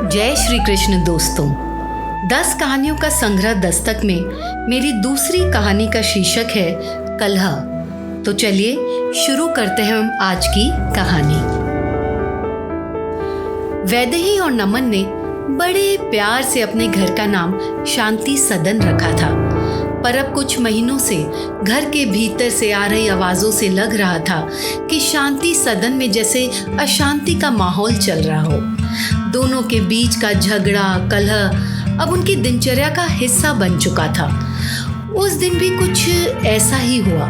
जय श्री कृष्ण दोस्तों। 10 कहानियों का संग्रह दस्तक में मेरी दूसरी कहानी का शीर्षक है कलह। तो चलिए शुरू करते हैं हम आज की कहानी। वैदेही और नमन ने बड़े प्यार से अपने घर का नाम शांति सदन रखा था, पर अब कुछ महीनों से घर के भीतर से आ रही आवाजों से लग रहा था कि शांति सदन में जैसे अशांति का माहौल चल रहा हो। दोनों के बीच का झगड़ा कलह अब उनकी दिनचर्या का हिस्सा बन चुका था। उस दिन भी कुछ ऐसा ही हुआ।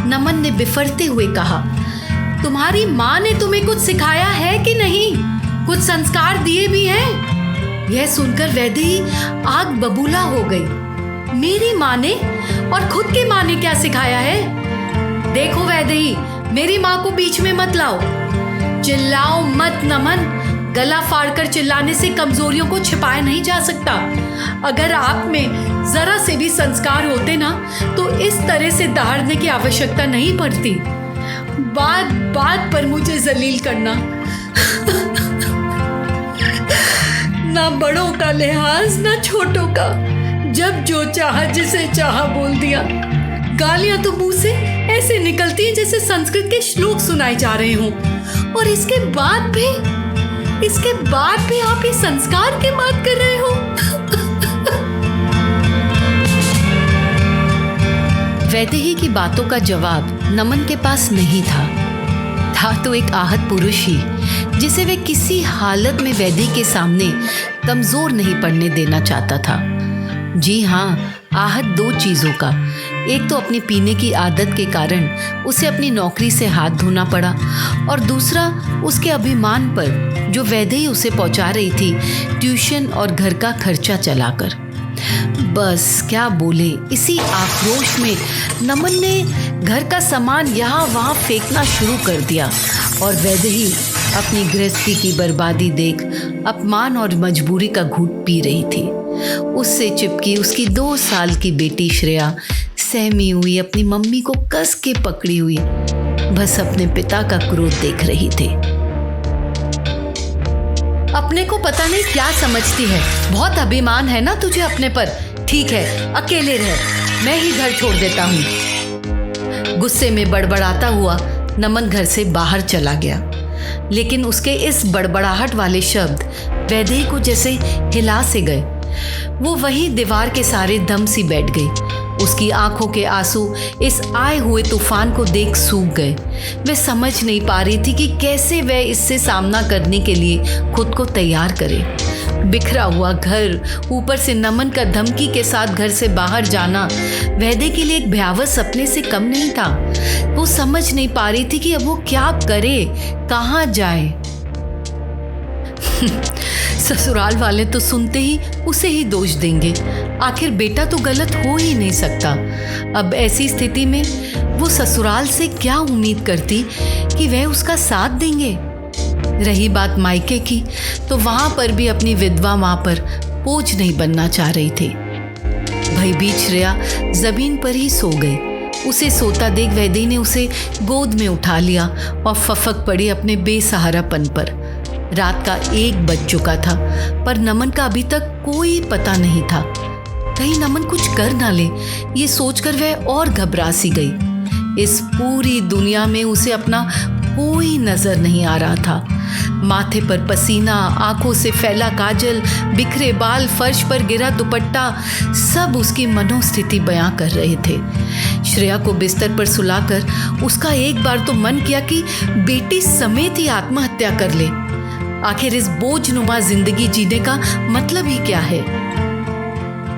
नमन ने बिफरते हुए कहा, तुम्हारी माँ ने तुम्हें कुछ सिखाया है कि नहीं? कुछ संस्कार दिए भी हैं? यह सुनकर वैदेही आग बबूला हो गई। मेरी माँ ने और खुद की माँ ने क्या सिखाया है? देखो वैदेही, मेरी माँ को बीच में मत लाओ। चिल्लाओ मत नमन, गला फाड़कर चिल्लाने से कमजोरियों को छिपाया नहीं जा सकता। अगर आप में जरा से भी संस्कार होते ना तो इस तरह से दहाड़ने की आवश्यकता नहीं पड़ती। बात बात पर मुझे जलील करना। ना बड़ों का लिहाज ना छोटों का, जब जो चाहा जिसे चाहा बोल दिया। गालियां तो मुंह से ऐसे निकलती हैं जैसे संस्कृत के श्लोक सुनाए जा रहे हों। और इसके बाद भी आप इस संस्कार की बात कर रहे हो। वैदेही की बातों का जवाब नमन के पास नहीं था तो एक आहत पुरुष ही, जिसे वे किसी हालत में वैदेही के सामने कमजोर नहीं पड़ने देना चाहता था। जी हाँ, आहत 2 चीजों का। एक तो अपनी पीने की आदत के कारण उसे अपनी नौकरी से हाथ धोना पड़ा, और दूसरा उसके अभिमान पर जो वैदेही उसे पहुंचा रही थी ट्यूशन और घर का खर्चा चलाकर। बस क्या बोले, इसी आक्रोश में नमन ने घर का सामान यहाँ वहाँ फेंकना शुरू कर दिया, और वैदेही अपनी गृहस्थी की बर्बादी देख अपमान और मजबूरी का घूंट पी रही थी। उससे चिपकी उसकी 2 साल की बेटी श्रेया सहमी हुई अपनी मम्मी को कस के पकड़ी हुई बस अपने पिता का क्रोध देख रही थी। अपने को पता नहीं क्या समझती है, बहुत अभिमान है ना तुझे अपने पर। ठीक है, अकेले रह, मैं ही घर छोड़ देता हूँ। गुस्से में बड़बड़ाता हुआ नमन घर से बाहर चला गया, लेकिन उसके इस बड़बड़ाहट वाले शब्द वैदेही को जैसे हिला से गए। वो वही दीवार के सारे दम सी बैठ गई। उसकी आंखों के आंसू इस आए हुए तूफान को देख सूख गए। वह समझ नहीं पा रही थी कि कैसे वह इससे सामना करने के लिए खुद को तैयार करे। बिखरा हुआ घर, ऊपर से नमन का धमकी के साथ घर से बाहर जाना वैदेही के लिए एक भयावह सपने से कम नहीं था। वो समझ नहीं पा रही थी कि अब वो क्या करे, कहाँ जाए। ससुराल वाले तो सुनते ही उसे ही दोष देंगे। आखिर बेटा तो गलत हो ही नहीं सकता। अब ऐसी स्थिति में वो ससुराल से क्या उम्मीद करती कि वह उसका साथ देंगे। रही बात मायके की, तो वहां पर भी अपनी विधवा मां पर बोझ नहीं बनना चाह रही थी। भयभीत श्रेया जमीन पर ही सो गई। उसे सोता देख वैदेही ने उसे गोद में उठा लिया और फफक पड़ी अपने बेसहारापन पर। रात का 1 बज चुका था, पर नमन का अभी तक कोई पता नहीं था। कहीं नमन कुछ कर ना ले, ये सोचकर वह और घबरा सी गई। इस पूरी दुनिया में उसे अपना कोई नजर नहीं आ रहा था। माथे पर पसीना, आंखों से फैला काजल, बिखरे बाल, फर्श पर गिरा दुपट्टा, सब उसकी मनोस्थिति बयां कर रहे थे। श्रेया को बिस्तर पर सुलाकर उसका एक बार तो मन किया कि बेटी समेत ही आत्महत्या कर ले। आखिर इस बोझनुमा जिंदगी जीने का मतलब ही क्या है?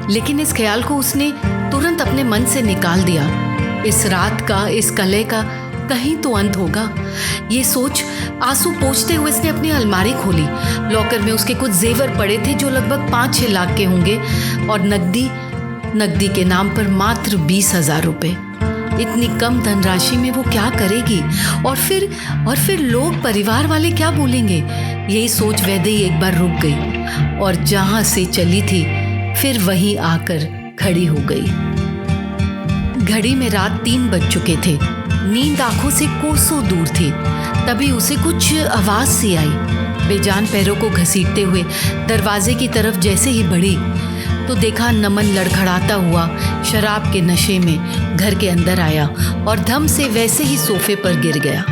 लेकिन इस ख्याल को उसने तुरंत अपने मन से निकाल दिया। इस रात का, इस कलह का कहीं तो अंत होगा। ये सोच आंसू पोंछते हुए इसने अपनी अलमारी खोली। लॉकर में उसके कुछ जेवर पड़े थे जो लगभग 5-6 लाख के होंगे, और नकदी के नाम पर मात्र 20,000 रुपए। इतनी कम धनराशि में वो क्या करेगी? और फिर लोग, परिवार वाले क्या बोलेंगे? यही सोच वैदेही एक बार रुक गई, और जहां से चली थी फिर वहीं आकर खड़ी हो गई। घड़ी में रात 3 बज चुके थे। नींद आंखों से कोसों दूर थी। तभी उसे कुछ आवाज सी आई। बेजान पैरों को घसीटते हुए दरवाजे की तरफ जैसे ही बढ़ी तो देखा नमन लड़खड़ाता हुआ शराब के नशे में घर के अंदर आया और धम से वैसे ही सोफे पर गिर गया।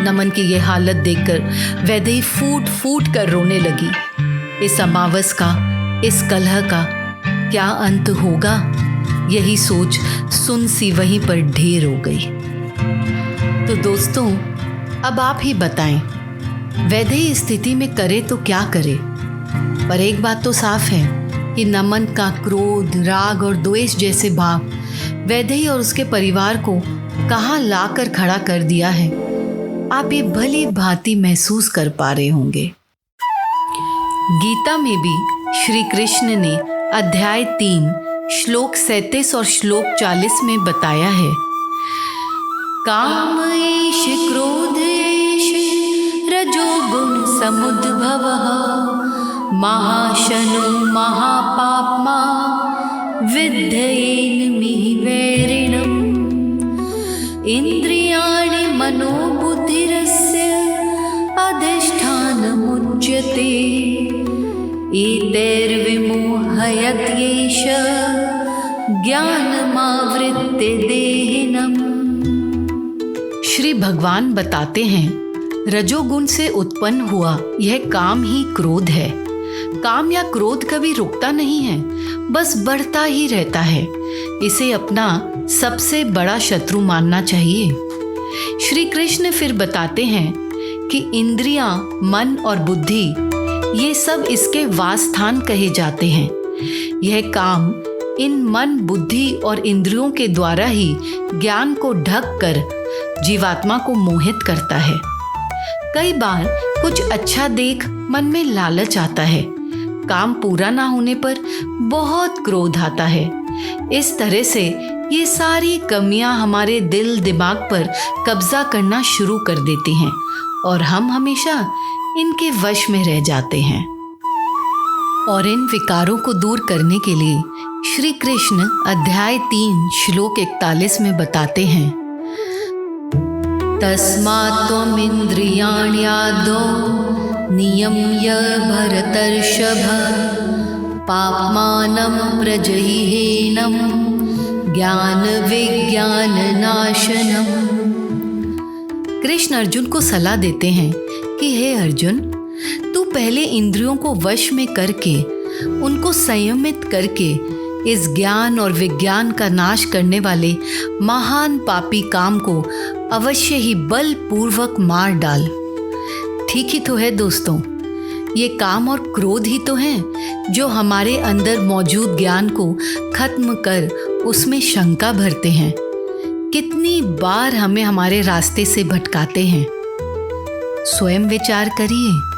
नमन की ये हालत देखकर वैदेही फूट फूट कर रोने लगी। इस अमावस का, इस कलह का क्या अंत होगा, यही सोच सुन सी वहीं पर ढेर हो गई। तो दोस्तों, अब आप ही बताएं, वैदेही स्थिति में करे तो क्या करे। पर एक बात तो साफ है कि नमन का क्रोध, राग और द्वेष जैसे भाव वैदेही और उसके परिवार को कहाँ लाकर खड़ा कर दिया है, आप ये भली भांति महसूस कर पा रहे होंगे। गीता में भी श्री कृष्ण ने अध्याय 3 श्लोक 37 और श्लोक 40 में बताया है, काम एष क्रोध एष रजोगुण समुद्भवः महाशनो महापाप्मा विद्धयेन्मिहि वैरिणम् इंद्रियाणि मनोबुद्धिरस्य अधिष्ठानमुच्यते एतैर्विमोहयत् येष ज्ञानमावृत्य देहिनम्। श्री भगवान बताते हैं, रजोगुण से उत्पन्न हुआ यह काम ही क्रोध है। काम या क्रोध कभी रुकता नहीं है, बस बढ़ता ही रहता है। इसे अपना सबसे बड़ा शत्रु मानना चाहिए। श्री कृष्ण फिर बताते हैं कि इंद्रियां, मन और बुद्धि ये सब इसके वासस्थान कहे जाते हैं। यह काम इन मन, बुद्धि और इंद्रियों के द्वारा ही ज्ञान को ढक कर जीवात्मा को मोहित करता है। कई बार कुछ अच्छा देख मन में लालच आता है, काम पूरा ना होने पर बहुत क्रोध आता है। इस तरह से ये सारी कमियां हमारे दिल दिमाग पर कब्जा करना शुरू कर देती हैं और हम हमेशा इनके वश में रह जाते हैं। और इन विकारों को दूर करने के लिए श्री कृष्ण अध्याय 3 श्लोक 41 में बताते हैं, तस्मात् त्वमिन्द्रियाणि आदौ नियम्य भरतर्षभ पाप्मानं प्रजह्येनं ज्ञान विज्ञान नाशनम। कृष्ण अर्जुन को सलाह देते हैं कि हे अर्जुन, तू पहले इंद्रियों को वश में करके, उनको संयमित करके इस ज्ञान और विज्ञान का नाश करने वाले महान पापी काम को अवश्य ही बलपूर्वक मार डाल। ठीक ही तो है दोस्तों, ये काम और क्रोध ही तो हैं जो हमारे अंदर मौजूद ज्ञान को खत्म कर उसमें शंका भरते हैं। कितनी बार हमें हमारे रास्ते से भटकाते हैं। स्वयं विचार करिए।